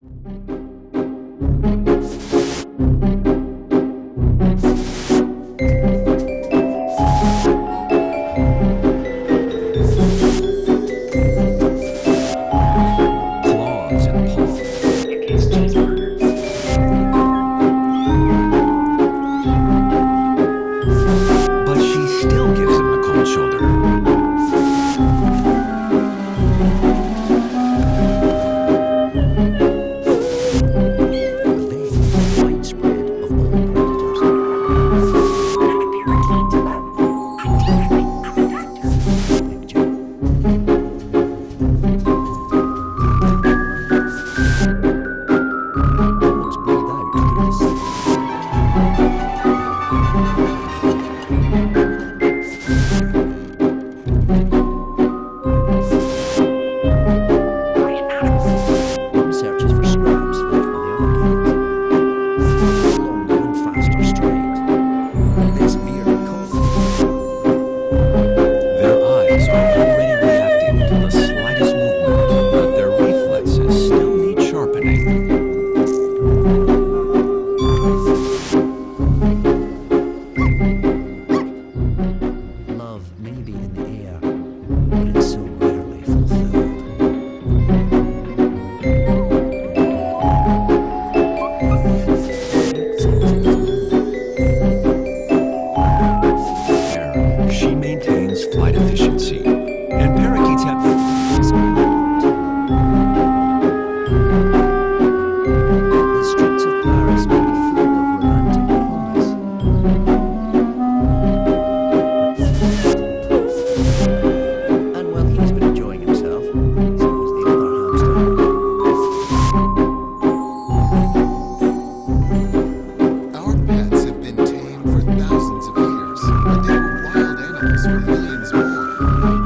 Claws and paws. But she still gives him the cold shoulder. She maintains flight efficiency, and parakeets have the streets of Paris may be full of romantic promise. And while he's been enjoying himself, so was the other hamster. Our pets have been tamed for thousands of years, and they were wild animals for millions more.